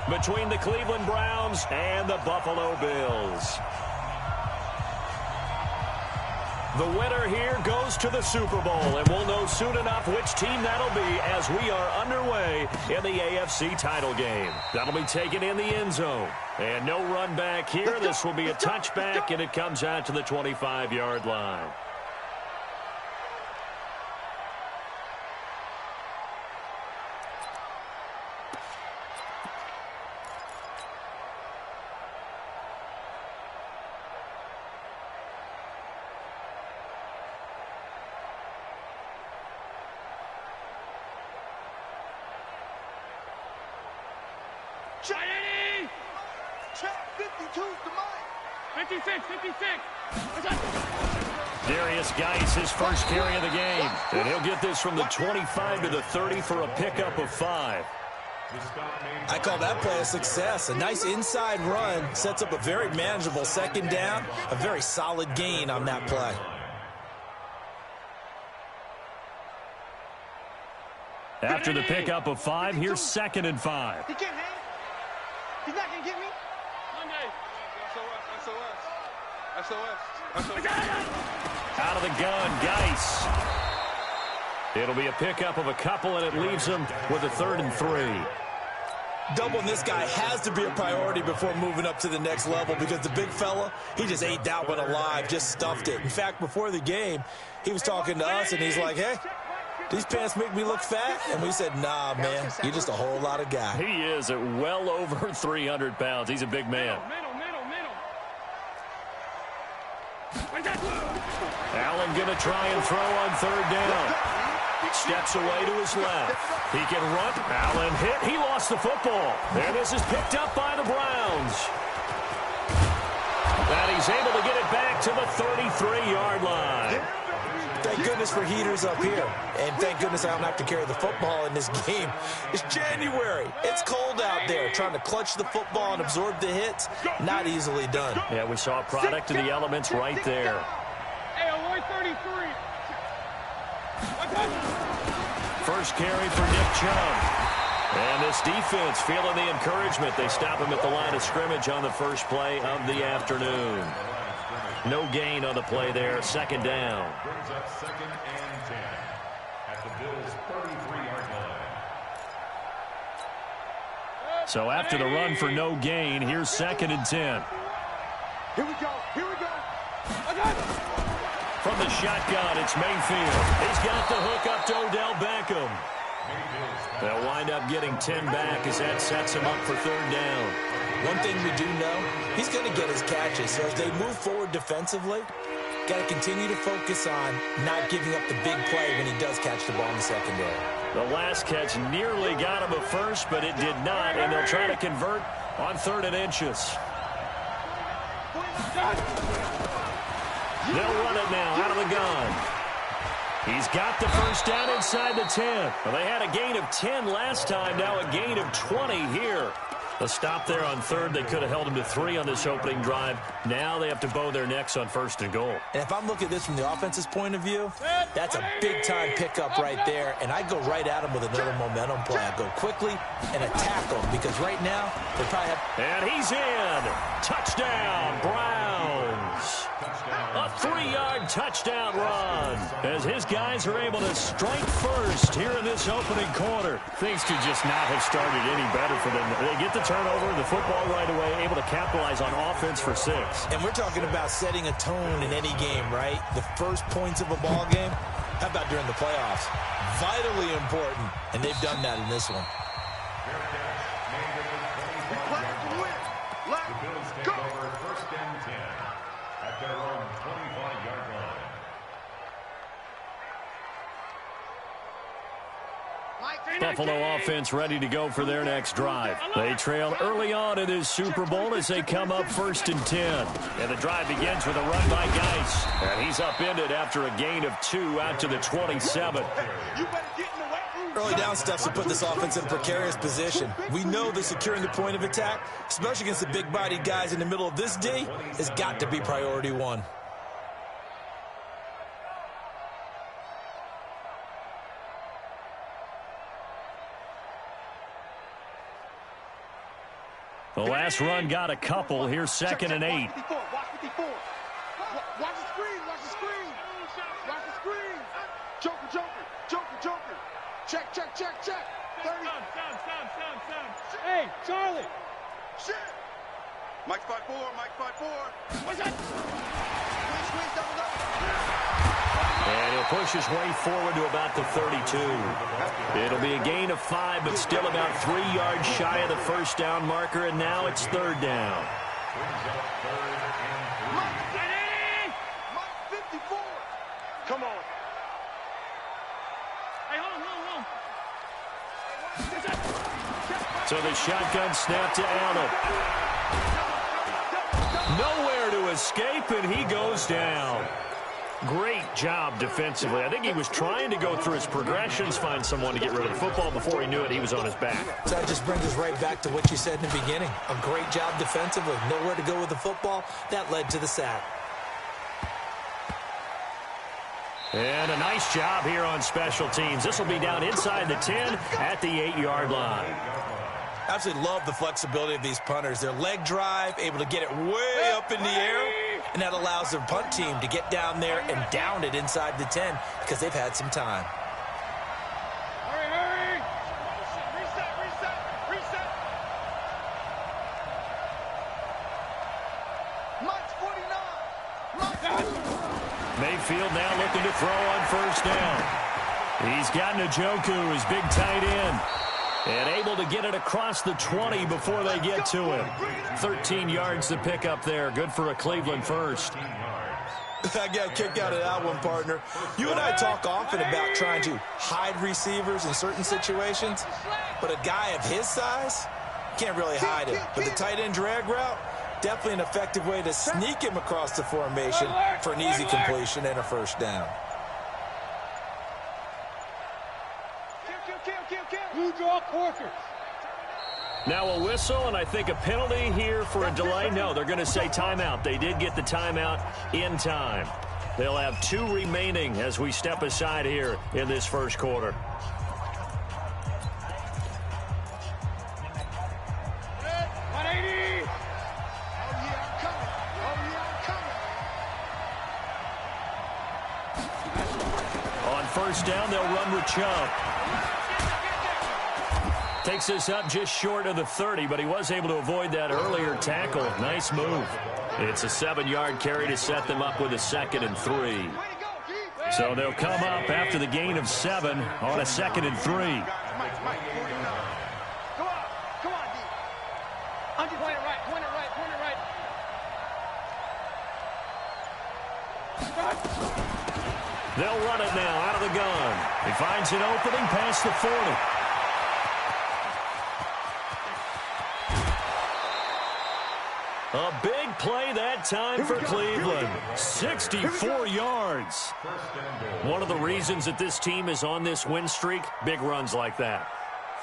between the Cleveland Browns and the Buffalo Bills. The winner here goes to the Super Bowl, and we'll know soon enough which team that'll be as we are underway in the AFC title game. That'll be taken in the end zone. And no run back here. This will be a touchback, and it comes out to the 25-yard line. Check 52's to mine. 56. Darius Geis, his first carry of the game. And he'll get this from the 25 to the 30 for a pickup of 5. I call that play a success. A nice inside run sets up a very manageable second down. A very solid gain on that play. After the pickup of 5, here's 2nd and 5. He can't hang. He's not going to get me. Out of the gun, Geis. It'll be a pickup of a couple, and it leaves him with a 3rd and 3. Doubling this guy has to be a priority before moving up to the next level because the big fella, he just ate that one alive, just stuffed it. In fact, before the game, he was talking to us, and he's like, hey, these pants make me look fat? And we said, nah, man, you're just a whole lot of guy. He is at well over 300 pounds. He's a big man. Allen going to try and throw on 3rd down. Steps away to his left. He can run. Allen hit. He lost the football. And this is picked up by the Browns. And he's able to get it back to the 33-yard line. Thank goodness for heaters up here. And thank goodness I don't have to carry the football in this game. It's January. It's cold out there. Trying to clutch the football and absorb the hits, not easily done. Yeah, we saw a product of the elements right there. First carry for Nick Chubb. And this defense feeling the encouragement. They stop him at the line of scrimmage on the first play of the afternoon. No gain on the play there. 2nd down. Brings up 2nd and 10 at the Bills' 33-yard line. So after the run for no gain, here's 2nd and 10. Here we go. From the shotgun, it's Mayfield. He's got the hook up to Odell Beckham. They'll wind up getting 10 back as that sets him up for 3rd down. One thing we do know, he's going to get his catches. So as they move forward defensively, got to continue to focus on not giving up the big play when he does catch the ball in the secondary. The last catch nearly got him a first, but it did not, and they'll try to convert on 3rd and inches. They'll run it now out of the gun. He's got the first down inside the 10. Well, they had a gain of 10 last time, now a gain of 20 here. A stop there on 3rd. They could have held him to 3 on this opening drive. Now they have to bow their necks on 1st and goal. And if I'm looking at this from the offense's point of view, that's a big-time pickup right there. And I go right at him with another momentum play. I go quickly and attack them because right now they probably have... And he's in. Touchdown, Browns. A 3-yard touchdown run as his guys are able to strike first here in this opening quarter. Things could just not have started any better for them. They get the turnover, the football right away, able to capitalize on offense for 6. And we're talking about setting a tone in any game, right? The first points of a ball game. How about during the playoffs? Vitally important, and they've done that in this one. The Bills take over 1st and 10 at their own 25-yard line. Buffalo offense ready to go for their next drive. They trail early on in this Super Bowl as they come up 1st and 10. And the drive begins with a run by Geis. And he's upended after a gain of 2 out to the 27. Early down steps to put this offense in a precarious position. We know that securing the point of attack, especially against the big-bodied guys in the middle of this D, has got to be priority 1. The last run got a couple. Here's 2nd and 8. Watch 54. Watch the screen. Watch the screen. Watch the screen. Joker, joker, joker, joker. Check, check, check, check. 30. Sound. Hey, Charlie. Shit. Mike 5-4. Mike 5-4. What's that? Squeeze, double up. And he'll push his way forward to about the 32. It'll be a gain of 5, but still about 3 yards shy of the first down marker, and now it's 3rd down. Mike 54. Come on. Hey, hold. So the shotgun snap to Allen. Nowhere to escape, and he goes down. Great job defensively. I think he was trying to go through his progressions, find someone to get rid of the football. Before he knew it, he was on his back. So that just brings us right back to what you said in the beginning. A great job defensively. Nowhere to go with the football. That led to the sack. And a nice job here on special teams. This will be down inside the 10 at the 8-yard line. Absolutely love the flexibility of these punters. Their leg drive, able to get it way up in the air, and that allows their punt team to get down there and down it inside the 10 because they've had some time. Hurry. Reset. Mike's 49. Mayfield now looking to throw on 1st down. He's got Njoku, his big tight end, and able to get it across the 20 before they get to him. 13 yards to pick up there. Good for a Cleveland first. I got a kick out of that one, partner. You and I talk often about trying to hide receivers in certain situations, but a guy of his size can't really hide him. But the tight end drag route, definitely an effective way to sneak him across the formation for an easy completion and a 1st down. Blue draw Corker. Now a whistle, and I think a penalty here for a delay. No, they're going to say timeout. They did get the timeout in time. They'll have 2 remaining as we step aside here in this first quarter. On 1st down, they'll run with Chubb. Takes this up just short of the 30, but he was able to avoid that earlier tackle. Nice move. It's a 7-yard carry to set them up with a 2nd and 3. So they'll come up after the gain of 7 on a 2nd and 3. Come on, D. Point it right. They'll run it now out of the gun. He finds an opening past the 40. A big play that time for Cleveland. 64 yards. One of the reasons that this team is on this win streak, big runs like that.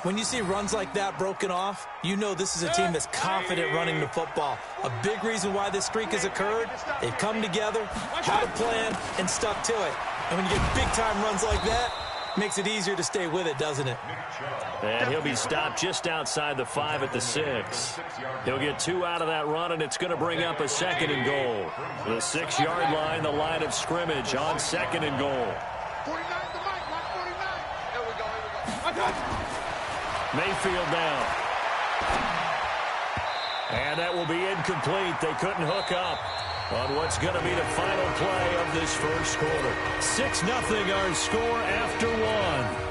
When you see runs like that broken off, you know this is a team that's confident running the football. A big reason why this streak has occurred, they've come together, had a plan, and stuck to it. And when you get big-time runs like that, makes it easier to stay with it, doesn't it? And he'll be stopped just outside the 5 at the 6. He'll get 2 out of that run, and it's going to bring up a 2nd and goal. The 6-yard line, the line of scrimmage on 2nd and goal. 49 to Mike, 49. Here we go. Mayfield down. And that will be incomplete. They couldn't hook up on what's going to be the final play of this first quarter. 6-0 our score after 1.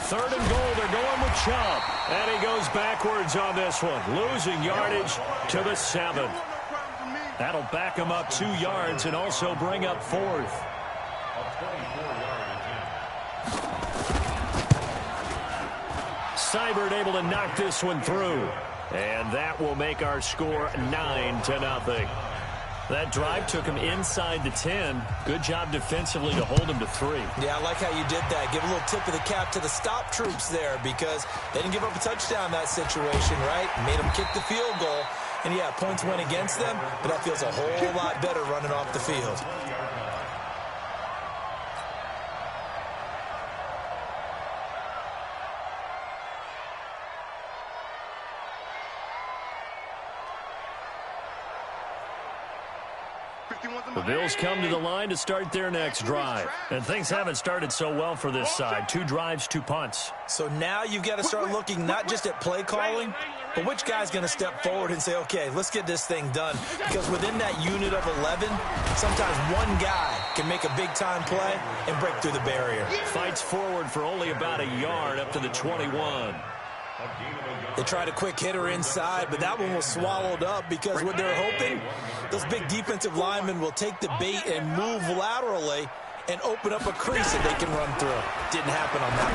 3rd and goal, they're going with Chubb. And he goes backwards on this one, losing yardage to the 7. That'll back him up 2 yards and also bring up 4th. Seibert able to knock this one through. And that will make our score 9-0. That drive took him inside the 10. Good job defensively to hold him to 3. Yeah, I like how you did that. Give a little tip of the cap to the stop troops there because they didn't give up a touchdown in that situation, right? Made them kick the field goal. And, yeah, points went against them, but that feels a whole lot better running off the field. The Bills come to the line to start their next drive. And things haven't started so well for this side. 2 drives, 2 punts. So now you've got to start looking not just at play calling, but which guy's going to step forward and say, okay, let's get this thing done. Because within that unit of 11, sometimes one guy can make a big-time play and break through the barrier. Fights forward for only about a yard up to the 21. They tried a quick hitter inside, but that one was swallowed up because what they're hoping, those big defensive linemen will take the bait and move laterally and open up a crease that they can run through. Didn't happen on that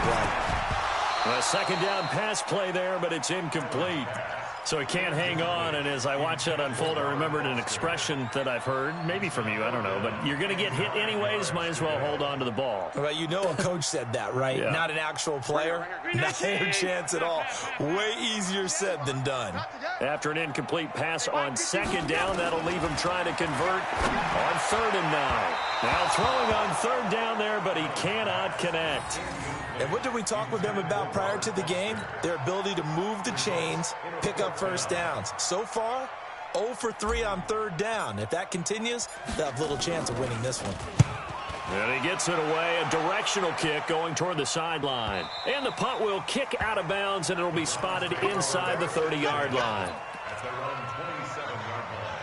play. A second down pass play there, but it's incomplete. So he can't hang on, and as I watch that unfold, I remembered an expression that I've heard, maybe from you, I don't know, but you're going to get hit anyways, might as well hold on to the ball. Well, you know a coach said that, right? Yeah. Not an actual player. Not a chance at all. Way easier said than done. After an incomplete pass on second down, that'll leave him trying to convert on 3rd and 9. Now throwing on 3rd down there, but he cannot connect. And what did we talk with them about prior to the game? Their ability to move the chains, pick up first downs. So far, 0 for 3 on 3rd down. If that continues, they'll have little chance of winning this one. And he gets it away, a directional kick going toward the sideline. And the punt will kick out of bounds, and it'll be spotted inside the 30-yard line. At their own 27-yard line.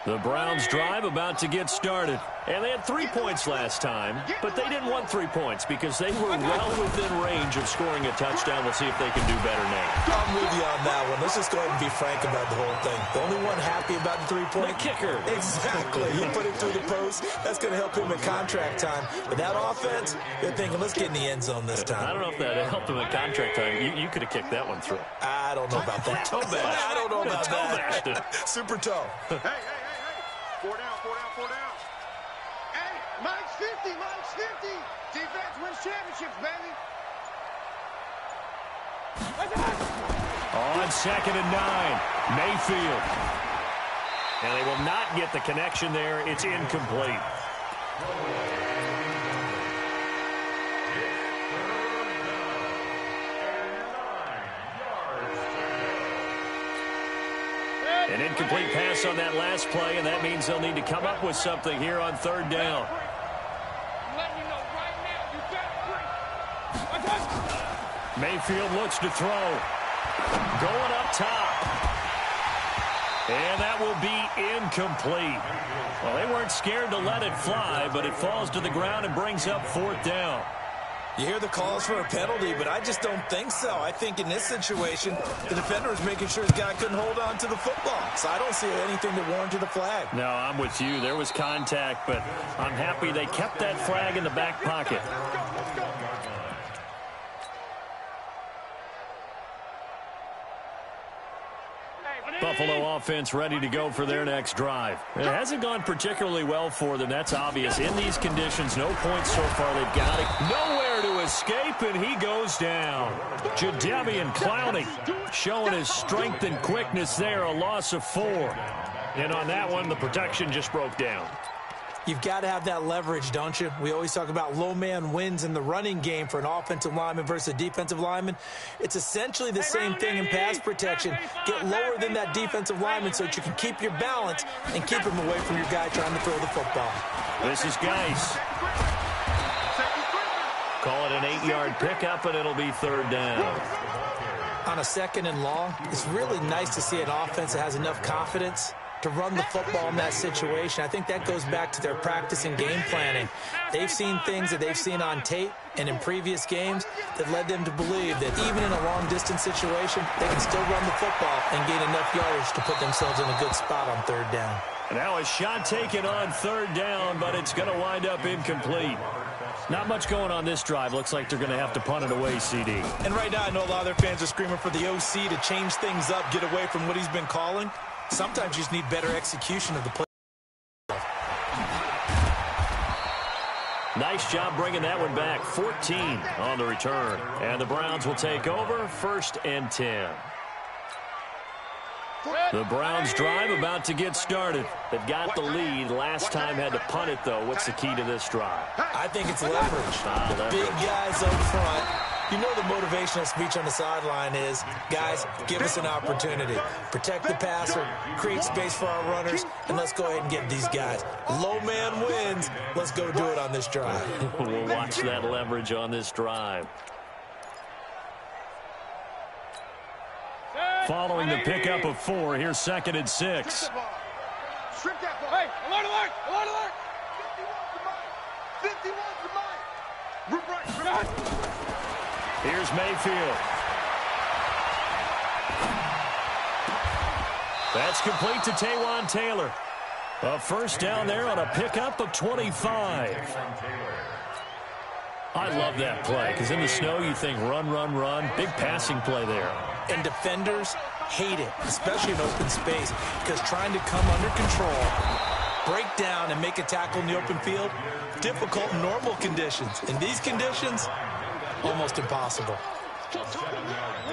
The Browns drive about to get started. And they had 3 points last time, but they didn't want 3 points because they were well within range of scoring a touchdown. We'll see if they can do better now. I'm with you on that one. Let's just go ahead and be frank about the whole thing. The only one happy about the 3-point? The kicker. Exactly. He put it through the post. That's going to help him in contract time. But that offense, they're thinking, let's get in the end zone this time. I don't know if that helped him in contract time. You could have kicked that one through. I don't know about that. Toe bash. I don't know about Toe that. bashed. Super toe. Hey. 4 down. Hey, Mike's 50. Defense wins championships, baby. On 2nd and 9, Mayfield. And they will not get the connection there. It's incomplete. An incomplete pass on that last play, and that means they'll need to come up with something here on 3rd down. Mayfield looks to throw. Going up top. And that will be incomplete. Well, they weren't scared to let it fly, but it falls to the ground and brings up 4th down. You hear the calls for a penalty, but I just don't think so. I think in this situation, the defender was making sure his guy couldn't hold on to the football. So I don't see anything that warranted a flag. No, I'm with you. There was contact, but I'm happy they kept that flag in the back pocket. Buffalo offense ready to go for their next drive. It hasn't gone particularly well for them. That's obvious. In these conditions, no points so far. They've got it. Nowhere to escape, and he goes down. Jadeveon Clowney showing his strength and quickness there. A loss of 4. And on that one, the protection just broke down. You've got to have that leverage, don't you? We always talk about low man wins in the running game for an offensive lineman versus a defensive lineman. It's essentially the same thing in pass protection. Get lower than that defensive lineman so that you can keep your balance and keep him away from your guy trying to throw the football. This is Geis. Call it an 8-yard pickup, and it'll be 3rd down. On a 2nd and long, it's really nice to see an offense that has enough confidence to run the football in that situation. I think that goes back to their practice and game planning. They've seen things that they've seen on tape and in previous games that led them to believe that even in a long-distance situation, they can still run the football and gain enough yardage to put themselves in a good spot on 3rd down. And now a shot taken on 3rd down, but it's going to wind up incomplete. Not much going on this drive. Looks like they're going to have to punt it away, CD. And right now, I know a lot of their fans are screaming for the OC to change things up, get away from what he's been calling. Sometimes you just need better execution of the play. Nice job bringing that one back. 14 on the return. And the Browns will take over 1st and 10. The Browns drive about to get started. They've got the lead. Last time had to punt it, though. What's the key to this drive? I think it's leverage. Big guys up front. You know the motivational speech on the sideline is, guys, give us an opportunity. Protect the passer, create space for our runners, and let's go ahead and get these guys. Low man wins. Let's go do it on this drive. We'll watch that leverage on this drive. Following the pickup of 4, here's 2nd and 6. Strip that ball. Hey, alert, alert, alert, alert. 51 to mine. Rip right, rip right. Here's Mayfield. That's complete to Taywan Taylor. A first down there on a pickup of 25. I love that play because in the snow you think run, run, run. Big passing play there. And defenders hate it, especially in open space, because trying to come under control, break down, and make a tackle in the open field, difficult in normal conditions. In these conditions, almost impossible.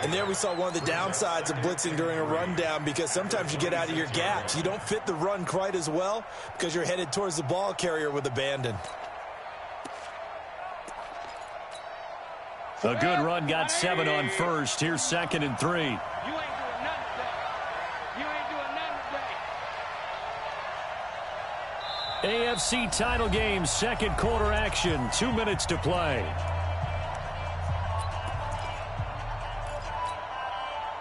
And there we saw one of the downsides of blitzing during a rundown, because sometimes you get out of your gaps. You don't fit the run quite as well because you're headed towards the ball carrier with abandon. A good run got 7 on first. Here's 2nd and 3. You ain't doing nothing today. You ain't doing nothing today. AFC title game, second quarter action. 2 minutes to play.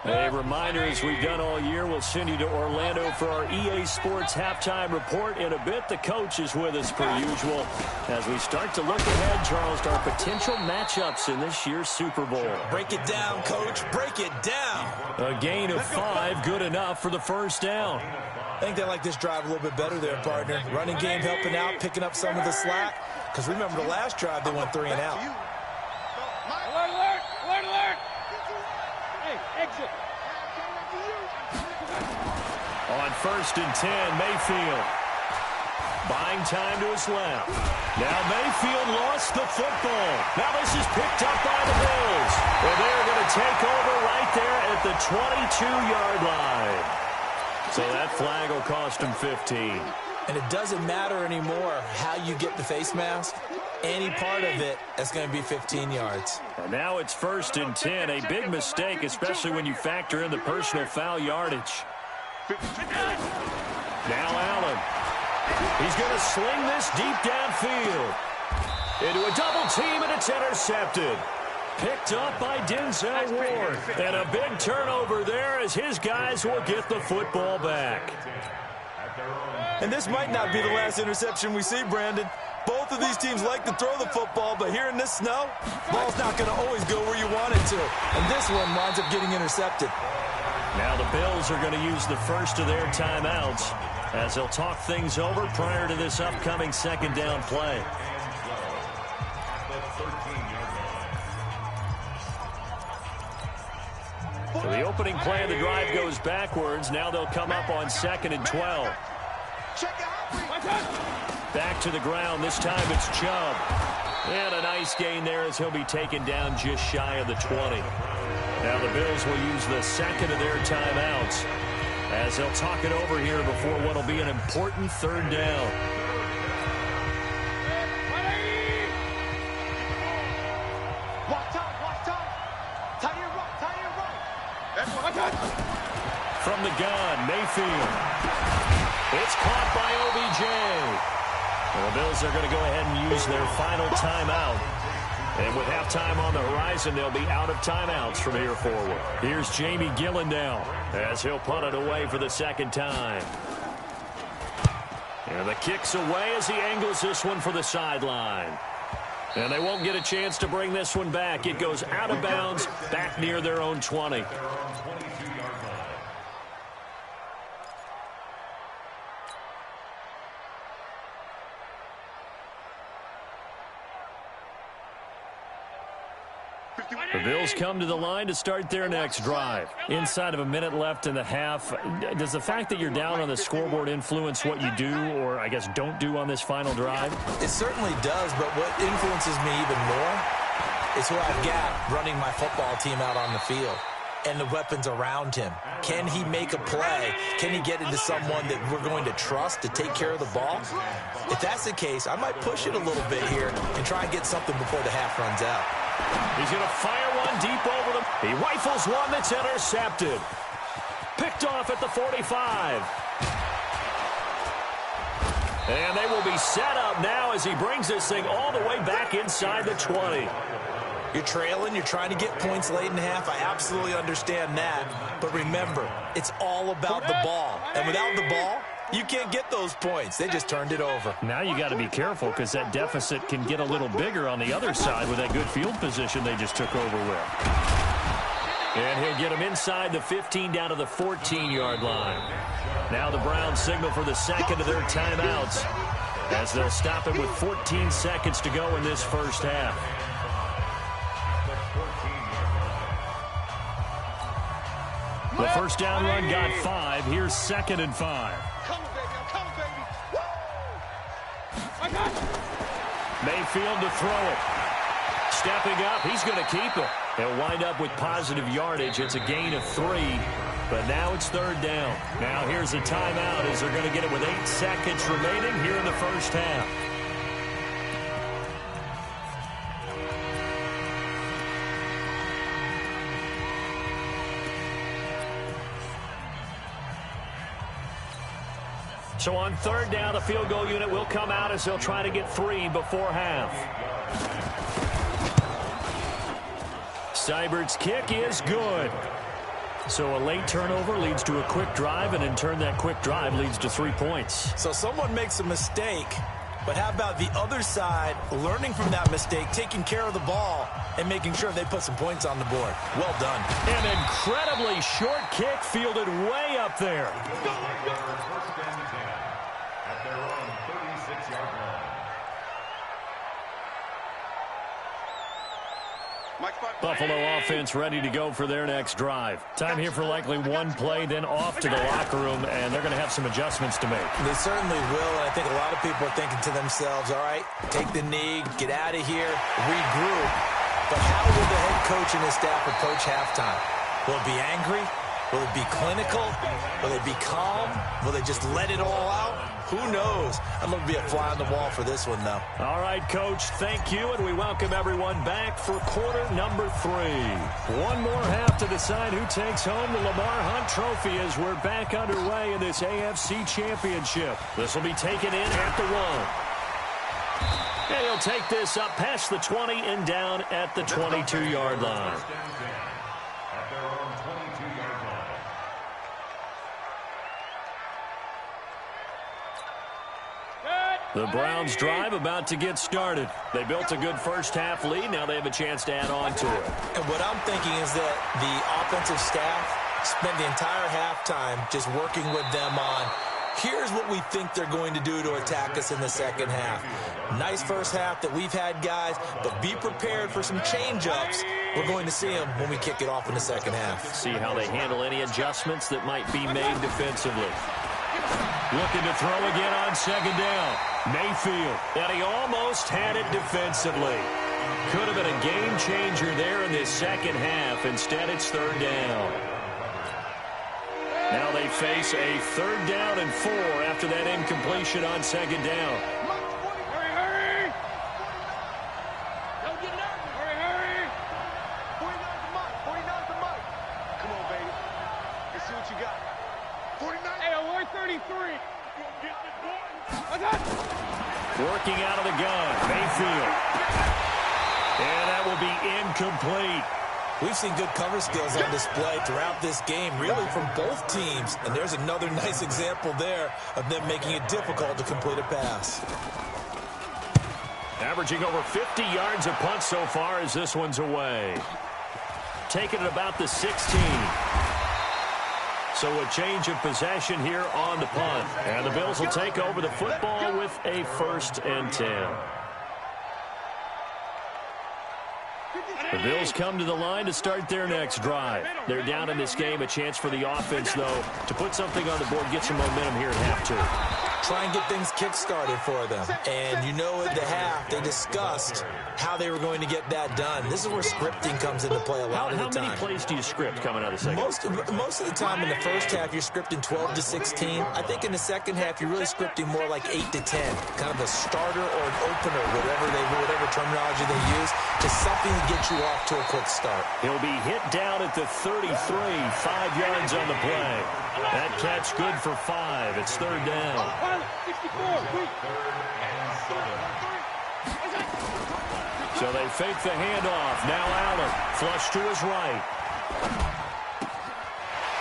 A reminder, as we've done all year, we'll send you to Orlando for our EA Sports halftime report. In a bit, the coach is with us per usual as we start to look ahead, Charles, to our potential matchups in this year's Super Bowl. Break it down, Coach. Break it down. A gain of 5, good enough for the first down. I think they like this drive a little bit better there, partner. Running game helping out, picking up some of the slack. Because remember, the last drive, they went 3 and out. Alert, alert, alert, alert. Hey, exit. On 1st and 10, Mayfield. Buying time to his left. Now Mayfield lost the football. Now this is picked up by the Bills. Well, they're going to take over right there at the 22-yard line. So that flag will cost him 15. And it doesn't matter anymore how you get the face mask. Any part of it, that's going to be 15 yards. And now it's 1st and 10. A big mistake, especially when you factor in the personal foul yardage. Now Allen. He's going to sling this deep downfield. Into a double team, and it's intercepted. Picked up by Denzel Ward. And a big turnover there as his guys will get the football back. And this might not be the last interception we see, Brandon. Both of these teams like to throw the football, but here in this snow, ball's not going to always go where you want it to. And this one winds up getting intercepted. Now the Bills are going to use the first of their timeouts as they'll talk things over prior to this upcoming second down play. So the opening play of the drive goes backwards. Now they'll come up on 2nd and 12. Back to the ground. This time it's Chubb. And a nice gain there as he'll be taken down just shy of the 20. Now the Bills will use the second of their timeouts as they'll talk it over here before what will be an important 3rd down. Watch time, watch time. Tie your right, tie your right. That's what I got. From the gun, Mayfield. It's caught by OBJ. Well, the Bills are going to go ahead and use their final timeout. And with halftime on the horizon, they'll be out of timeouts from here forward. Here's Jamie Gillen now as he'll punt it away for the 2nd time. And the kick's away as he angles this one for the sideline. And they won't get a chance to bring this one back. It goes out of bounds back near their own 20. The Bills come to the line to start their next drive. Inside of a minute left in the half, does the fact that you're down on the scoreboard influence what you do, or I guess don't do on this final drive? It certainly does, but what influences me even more is who I've got running my football team out on the field and the weapons around him. Can he make a play? Can he get into someone that we're going to trust to take care of the ball? If that's the case, I might push it a little bit here and try and get something before the half runs out. He's going to fire one deep over them. He rifles one that's intercepted. Picked off at the 45. And they will be set up now as he brings this thing all the way back inside the 20. You're trailing, you're trying to get points late in the half. I absolutely understand that. But remember, it's all about the ball. And without the ball, you can't get those points. They just turned it over. Now you got to be careful because that deficit can get a little bigger on the other side with that good field position they just took over with. And he'll get him inside the 15 down to the 14-yard line. Now the Browns signal for the second of their timeouts as they'll stop it with 14 seconds to go in this first half. The first down run got 5. Here's 2nd and 5. Come on, baby. I'm coming, baby. Woo! I got you. Mayfield to throw it. Stepping up, he's going to keep it. He'll wind up with positive yardage. It's a gain of 3, but now it's 3rd down. Now here's a timeout as they're going to get it with 8 seconds remaining here in the first half. So on 3rd down, the field goal unit will come out as they'll try to get 3 before half. Seibert's kick is good. So a late turnover leads to a quick drive, and in turn that quick drive leads to 3 points. So someone makes a mistake, but how about the other side learning from that mistake, taking care of the ball, and making sure they put some points on the board? Well done. An incredibly short kick fielded way up there. First and 10 at their own 36-yard line. Buffalo offense ready to go for their next drive. Time here for likely one play, then off to the locker room, and they're going to have some adjustments to make. They certainly will, and I think a lot of people are thinking to themselves, all right, take the knee, get out of here, regroup. But how will the head coach and his staff approach halftime? Will it be angry? Will it be clinical? Will they be calm? Will they just let it all out? Who knows? I'm going to be a fly on the wall for this one, though. All right, Coach, thank you, and we welcome everyone back for quarter number 3. One more half to decide who takes home the Lamar Hunt Trophy as we're back underway in this AFC Championship. This will be taken in at the 1. And he'll take this up past the 20 and down at the 22-yard line. At their own 22-yard line. The Browns drive about to get started. They built a good first half lead. Now they have a chance to add on to it. And what I'm thinking is that the offensive staff spent the entire halftime just working with them on, here's what we think they're going to do to attack us in the second half. Nice first half that we've had, guys, but be prepared for some change-ups. We're going to see them when we kick it off in the second half. See how they handle any adjustments that might be made defensively. Looking to throw again on second down. Mayfield, and he almost had it defensively. Could have been a game changer there in this second half. Instead, it's 3rd down. Now they face a 3rd down and 4 after that incompletion on second down. Hurry, hurry! Don't get nervous. Hurry, hurry! 49's the mic. 49's the mic. Come on, baby. Let's see what you got. 49. Hey, alert 33. I got you. Working out of the gun, Mayfield. And that will be incomplete. We've seen good cover skills on display throughout this game, really from both teams. And there's another nice example there of them making it difficult to complete a pass. Averaging over 50 yards a punt so far as this one's away. Taking it about the 16. So a change of possession here on the punt. And the Bills will take over the football with a 1st and 10. The Bills come to the line to start their next drive. They're down in this game. A chance for the offense, though, to put something on the board, get some momentum here at half 2. Try and get things kick-started for them. And you know at the half, they discussed how they were going to get that done. This is where scripting comes into play a lot of the time. How many plays do you script coming out of the second? Most of the time in the first half, you're scripting 12 to 16. I think in the second half, you're really scripting more like 8 to 10. Kind of a starter or an opener, whatever terminology they use. Just something to get you off to a quick start. He'll be hit down at the 33, 5 yards on the play. That catch good for 5. It's third down. 64. So they fake the handoff. Now Allen, flush to his right.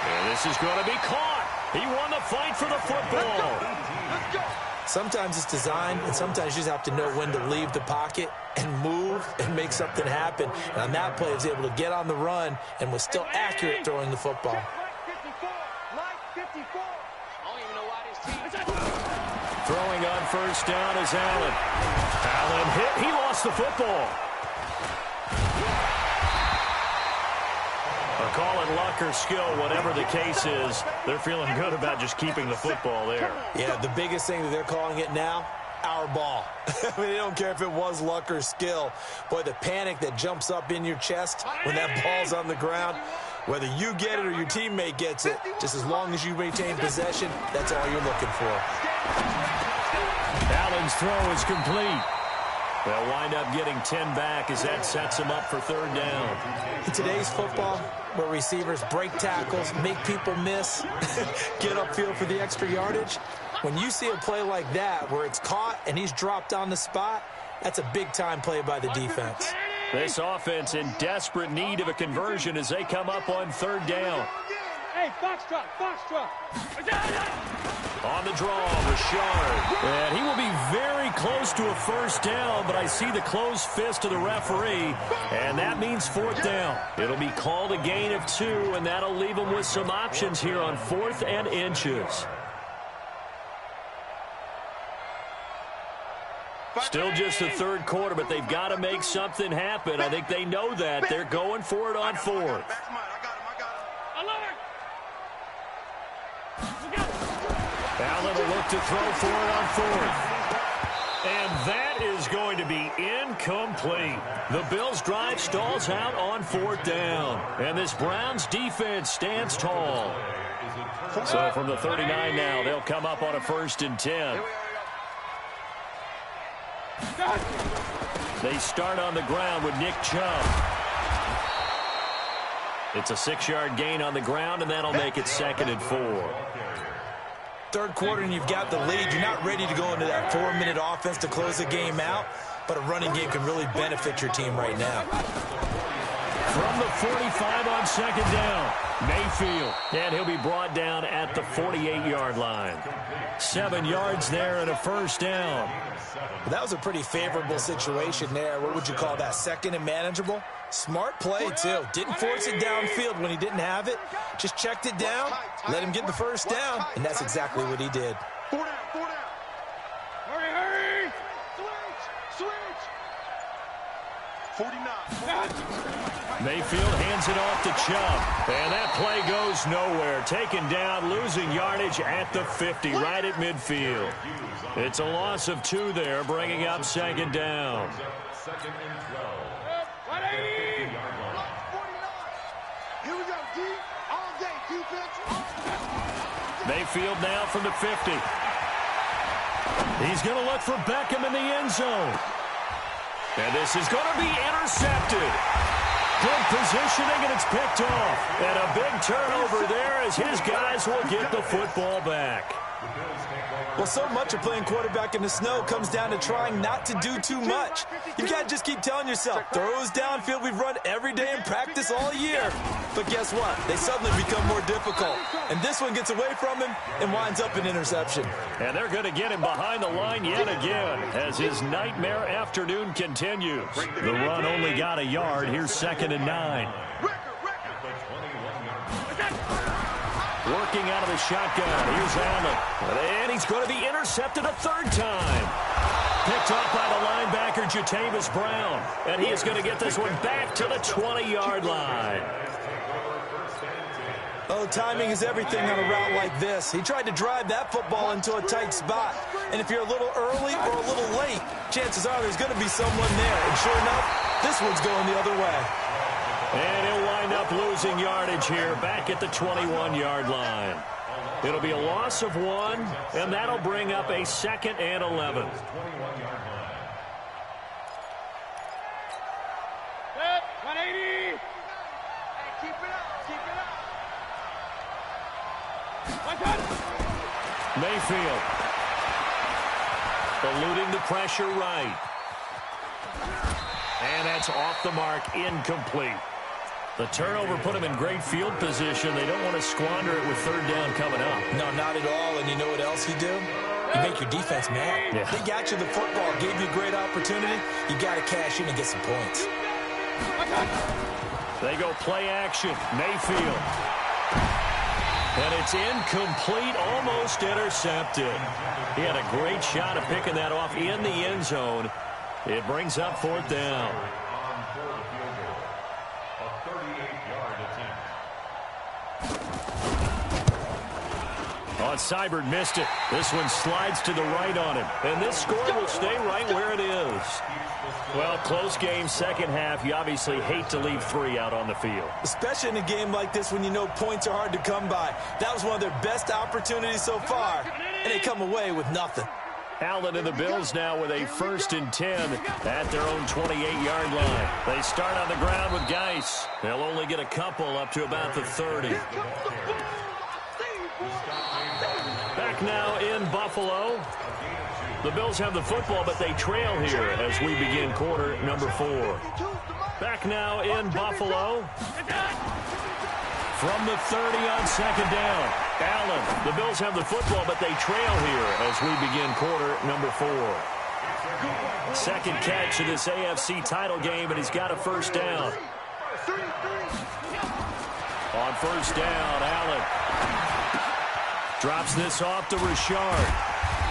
And this is going to be caught. He won the fight for the football. Sometimes it's designed, and sometimes you just have to know when to leave the pocket and move and make something happen. And on that play, he was able to get on the run and was still accurate throwing the football. Throwing on first down is Allen. Allen hit. He lost the football. Call it luck or skill, whatever the case is. They're feeling good about just keeping the football there. Yeah, the biggest thing that they're calling it now, our ball. I mean, they don't care if it was luck or skill. Boy, the panic that jumps up in your chest when that ball's on the ground, whether you get it or your teammate gets it, just as long as you maintain possession, that's all you're looking for. Allen's throw is complete. They'll wind up getting 10 back as that sets them up for third down. In today's football, where receivers break tackles, make people miss, get upfield for the extra yardage, when you see a play like that where it's caught and he's dropped on the spot, that's a big-time play by the defense. This offense in desperate need of a conversion as they come up on third down. Hey, Foxtrot. On the draw, Richard. And he will be very close to a first down, but I see the closed fist of the referee, and that means fourth down. It'll be called a gain of 2, and that'll leave them with some options here on 4th and inches. Still just the third quarter, but they've got to make something happen. I think they know that. They're going for it on 4th. Allen will look to throw for it on 4th. And that is going to be incomplete. The Bills' drive stalls out on 4th down. And this Browns defense stands tall. So from the 39 now, they'll come up on a 1st and 10. They start on the ground with Nick Chubb. It's a 6-yard gain on the ground, and that'll make it 2nd and 4. Third quarter and you've got the lead. You're not ready to go into that 4-minute offense to close the game out, but a running game can really benefit your team right now. From the 45 on 2nd down, Mayfield, and he'll be brought down at the 48-yard line. 7 yards there and a first down. Well, that was a pretty favorable situation there. What would you call that? 2nd and manageable? Smart play, too. Didn't force it downfield when he didn't have it. Just checked it down, let him get the first down, and that's exactly what he did. 4 down. Hurry! Switch. 49. Mayfield hands it off to Chubb. And that play goes nowhere. Taken down, losing yardage at the 50, right at midfield. It's a loss of 2 there, bringing up 2nd down. 2nd and 12. Here we go, D. All day, defense. Mayfield now from the 50. He's going to look for Beckham in the end zone. And this is going to be intercepted. Good positioning, and it's picked off. And a big turnover there as his guys will get the football back. Well, so much of playing quarterback in the snow comes down to trying not to do too much. You've got to just keep telling yourself, throws downfield we've run every day in practice all year. But guess what? They suddenly become more difficult. And this one gets away from him and winds up an interception. And they're going to get him behind the line yet again as his nightmare afternoon continues. The run only got a yard. Here's 2nd and 9. Working out of the shotgun. Here's Allen. And he's going to be intercepted a 3rd time. Picked off by the linebacker, Jatavis Brown. And he is going to get this one back to the 20-yard line. Oh, timing is everything on a route like this. He tried to drive that football into a tight spot. And if you're a little early or a little late, chances are there's going to be someone there. And sure enough, this one's going the other way. And he'll wind up losing yardage here back at the 21-yard line. It'll be a loss of 1, and that'll bring up a 2nd and 11. Mayfield. Eluding the pressure right. And that's off the mark, incomplete. The turnover put them in great field position. They don't want to squander it with third down coming up. No, not at all. And you know what else you do? You make your defense mad. Yeah. They got you the football, gave you a great opportunity. You got to cash in and get some points. They go play action. Mayfield. And it's incomplete, almost intercepted. He had a great shot of picking that off in the end zone. It brings up fourth down. Seibert missed it. This one slides to the right on him. And this score will stay right where it is. Well, close game, second half. You obviously hate to leave 3 out on the field. Especially in a game like this when you know points are hard to come by. That was one of their best opportunities so far, and they come away with nothing. Allen and the Bills now with a 1st and 10 at their own 28-yard line. They start on the ground with Geis. They'll only get a couple up to about the 30. Back now in Buffalo. The Bills have the football, but they trail here as we begin quarter number 4. Back now in Buffalo. From the 30 on second down. Allen. The Bills have the football, but they trail here as we begin quarter number 4. Second catch of this AFC title game, and he's got a first down. On first down, Allen drops this off to Richard.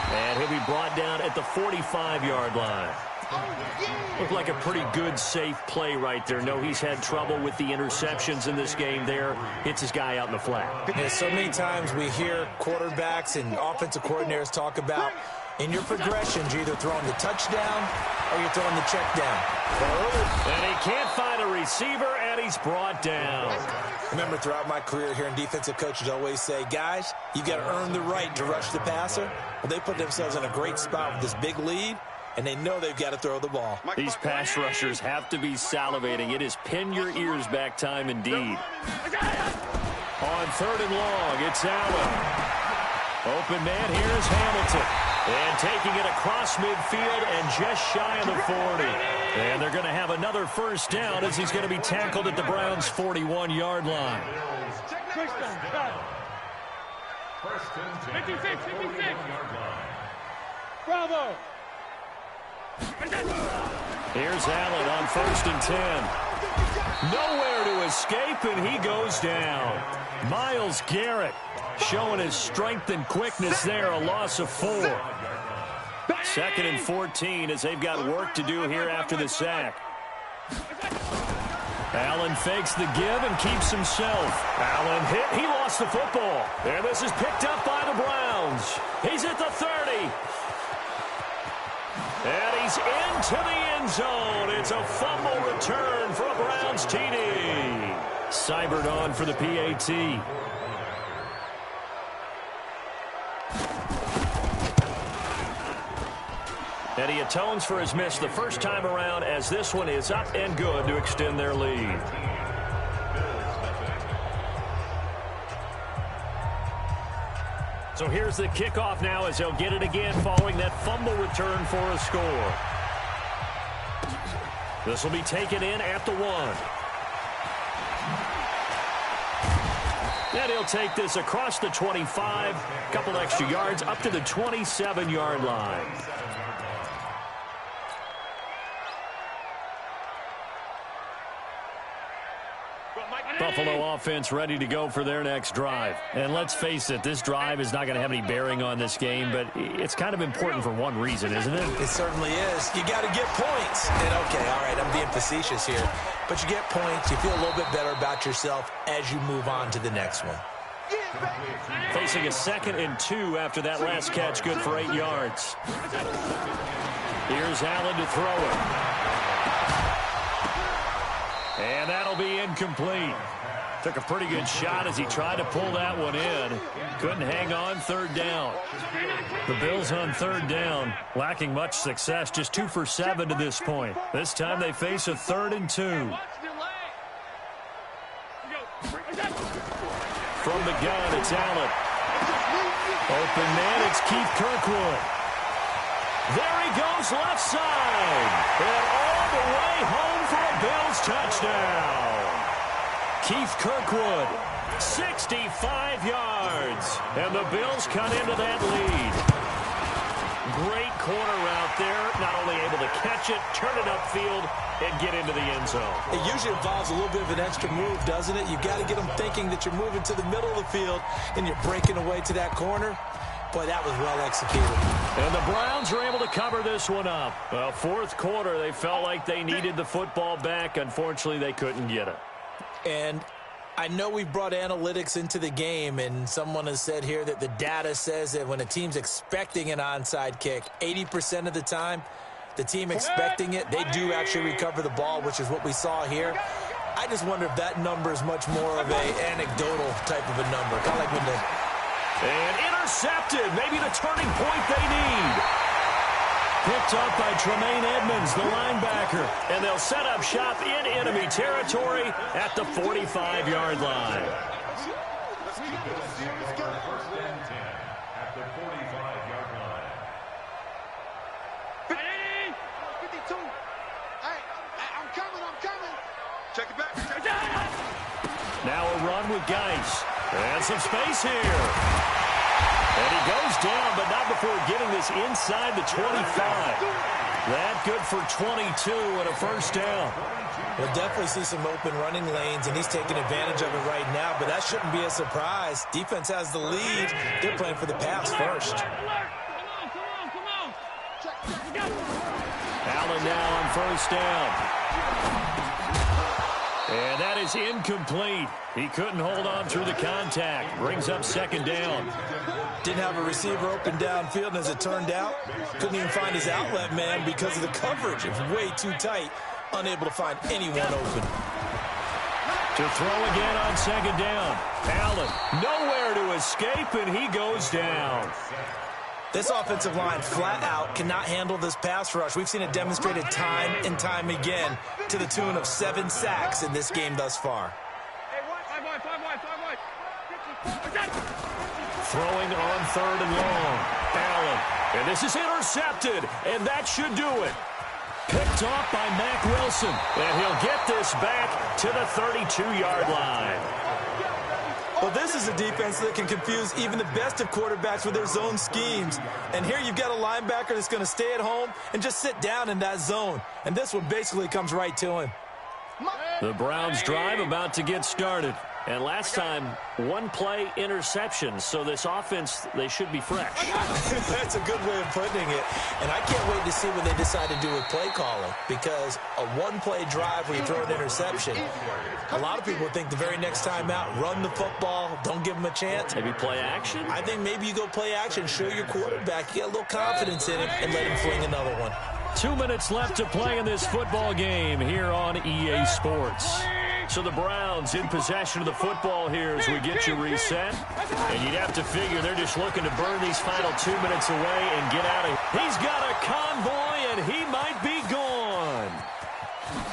And he'll be brought down at the 45-yard line. Looked like a pretty good, safe play right there. No, he's had trouble with the interceptions in this game there. Hits his guy out in the flat. Yeah, so many times we hear quarterbacks and offensive coordinators talk about in your progressions, you're either throwing the touchdown or you're throwing the check down. And he can't find a receiver, and he's brought down. Remember, throughout my career here in defensive coaches always say, guys, you've got to earn the right to rush the passer. Well, they put themselves in a great spot with this big lead, and they know they've got to throw the ball. These pass rushers have to be salivating. It is pin your ears back time indeed. On third and long, it's Allen. Open man, here's Hamilton. And taking it across midfield and just shy of the 40. And they're going to have another first down as he's going to be tackled at the Browns' 41-yard line. 56. Bravo. Here's Allen on 1st and 10. Nowhere to escape, and he goes down. Myles Garrett showing his strength and quickness there, a loss of 4. 2nd and 14 as they've got work to do here after the sack. Allen fakes the give and keeps himself. Allen hit. He lost the football. And this is picked up by the Browns. He's at the 30. And he's into the end zone. It's a fumble return for a Browns TD. Seibert on for the PAT. And he atones for his miss the first time around as this one is up and good to extend their lead. So here's the kickoff now as they'll get it again following that fumble return for a score. This will be taken in at the 1. And he'll take this across the 25, a couple extra yards up to the 27-yard line. Buffalo offense ready to go for their next drive. And let's face it, this drive is not going to have any bearing on this game, but it's kind of important for one reason, isn't it? It certainly is. You got to get points. And okay, all right, I'm being facetious here. But you get points, you feel a little bit better about yourself as you move on to the next one. Facing a 2nd and 2 after that last catch, good for 8 yards. Here's Allen to throw it. And that'll be incomplete. Took a pretty good shot as he tried to pull that one in. Couldn't hang on, 3rd down. The Bills on 3rd down, lacking much success, just 2 for 7 to this point. This time they face a 3rd and 2. From the gun, it's Allen. Open man, it's Keith Kirkwood. There he goes left side. And all the way home for a Bills touchdown. Keith Kirkwood, 65 yards. And the Bills cut into that lead. Great corner route there. Not only able to catch it, turn it upfield, and get into the end zone. It usually involves a little bit of an extra move, doesn't it? You've got to get them thinking that you're moving to the middle of the field and you're breaking away to that corner. Boy, that was well executed. And the Browns are able to cover this one up. Well, fourth quarter, they felt like they needed the football back. Unfortunately, they couldn't get it. And I know we brought analytics into the game, and someone has said here that the data says that when a team's expecting an onside kick, 80% of the time, the team expecting it, they do actually recover the ball, which is what we saw here. I just wonder if that number is much more of an anecdotal type of a number. Kind of like when the... And intercepted. Maybe the turning point they need. Picked up by Tremaine Edmonds, the linebacker. And they'll set up shop in enemy territory at the 45-yard line. Let's keep it first and 10 at the 45-yard line. 52. Hey, I'm coming. Check it back. Check it back. Now a run with Geis. And some space here. And he goes down, but not before getting this inside the 25. That good for 22 and a first down. We'll definitely see some open running lanes, and he's taking advantage of it right now, but that shouldn't be a surprise. Defense has the lead. They're playing for the pass first. Allen now on first down. And that is incomplete. He couldn't hold on through the contact. Brings up second down. Didn't have a receiver open downfield, and as it turned out, couldn't even find his outlet man because of the coverage. It was way too tight. Unable to find anyone open. To throw again on second down. Allen nowhere to escape, and he goes down. This offensive line flat out cannot handle this pass rush. We've seen it demonstrated time and time again to the tune of 7 sacks in this game thus far. Throwing on third and long. Allen. And this is intercepted, and that should do it. Picked off by Mack Wilson, and he'll get this back to the 32-yard line. Well, this is a defense that can confuse even the best of quarterbacks with their zone schemes. And here you've got a linebacker that's going to stay at home and just sit down in that zone. And this one basically comes right to him. The Browns drive about to get started. And last time, one play interception. So this offense, they should be fresh. That's a good way of putting it. And I can't wait to see what they decide to do with play calling. Because a one-play drive where you throw an interception, a lot of people think the very next time out, run the football, don't give them a chance. Maybe play action? I think maybe you go play action, show your quarterback, get a little confidence in him, and let him fling another one. 2 minutes left to play in this football game here on EA Sports. So the Browns in possession of the football here as we get you reset. And you'd have to figure they're just looking to burn these final 2 minutes away and get out of here. He's got a convoy, and he might be gone.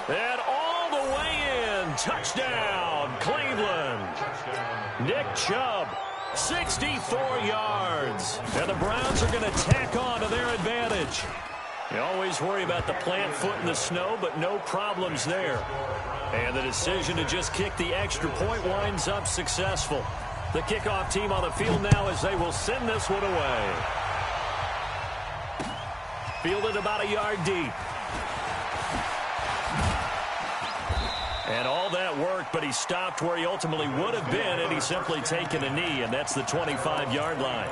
And all the way in. Touchdown, Cleveland. Nick Chubb, 64 yards. And the Browns are going to tack on to their advantage. You always worry about the plant foot in the snow, but no problems there. And the decision to just kick the extra point winds up successful. The kickoff team on the field now as they will send this one away. Fielded about a yard deep. And all that worked, but he stopped where he ultimately would have been, and he's simply taken a knee, and that's the 25-yard line.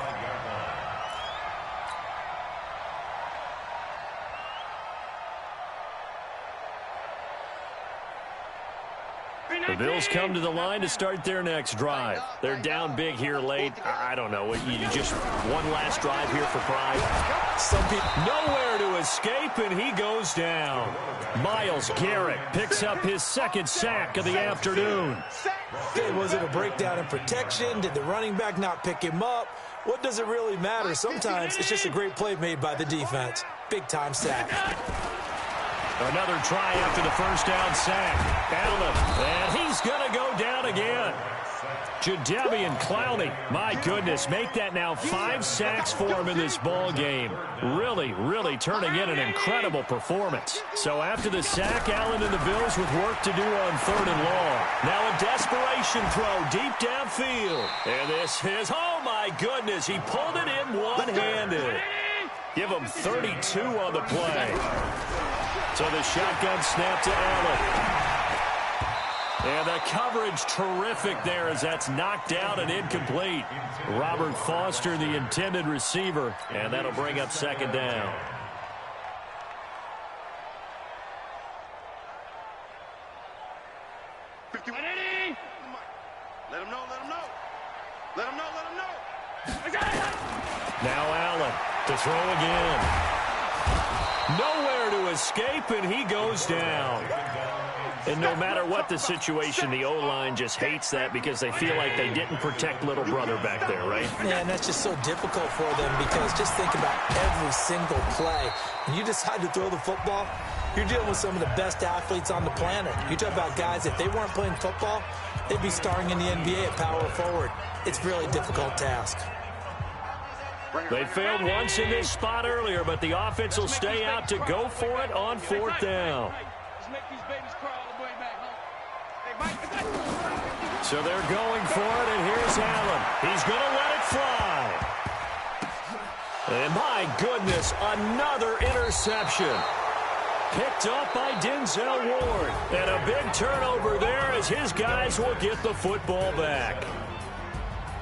The Bills come to the line to start their next drive. They're down big here late. I don't know. You just one last drive here for pride. Some people nowhere to escape, and he goes down. Myles Garrett picks up his second sack of the afternoon. Was it a breakdown in protection? Did the running back not pick him up? What does it really matter? Sometimes it's just a great play made by the defense. Big-time sack. Another try after the first down sack. Allen, and he's going to go down again. Jadeveon Clowney, my goodness, make that now 5 sacks for him in this ball game. Really, really turning in an incredible performance. So after the sack, Allen and the Bills with work to do on 3rd and long. Now a desperation throw deep downfield. And this is, oh my goodness, he pulled it in one-handed. Give him 32 on the play. So the shotgun snap to Allen. And the coverage terrific there as that's knocked out and incomplete. Robert Foster, the intended receiver, and that'll bring up 2nd down. Let him know, let him know. Let him know, let him know. Now Allen to throw again. Nowhere to escape, and he goes down. And no matter what the situation, the O-line just hates that because they feel like they didn't protect little brother back there, right? Yeah, and that's just so difficult for them because just think about every single play. When you decide to throw the football, you're dealing with some of the best athletes on the planet. You talk about guys, if they weren't playing football, they'd be starring in the NBA at power forward. It's a really difficult task. They failed once in this spot earlier, but the offense will stay out to go for it on 4th down. So they're going for it, and here's Allen. He's going to let it fly. And my goodness, another interception. Picked up by Denzel Ward. And a big turnover there as his guys will get the football back.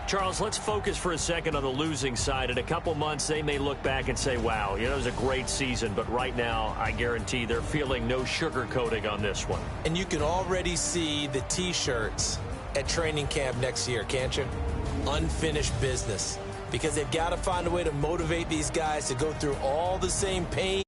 Charles, let's focus for a second on the losing side. In a couple months, they may look back and say, wow, it was a great season. But right now, I guarantee they're feeling no sugarcoating on this one. And you can already see the T-shirts at training camp next year, can't you? Unfinished business. Because they've got to find a way to motivate these guys to go through all the same pain.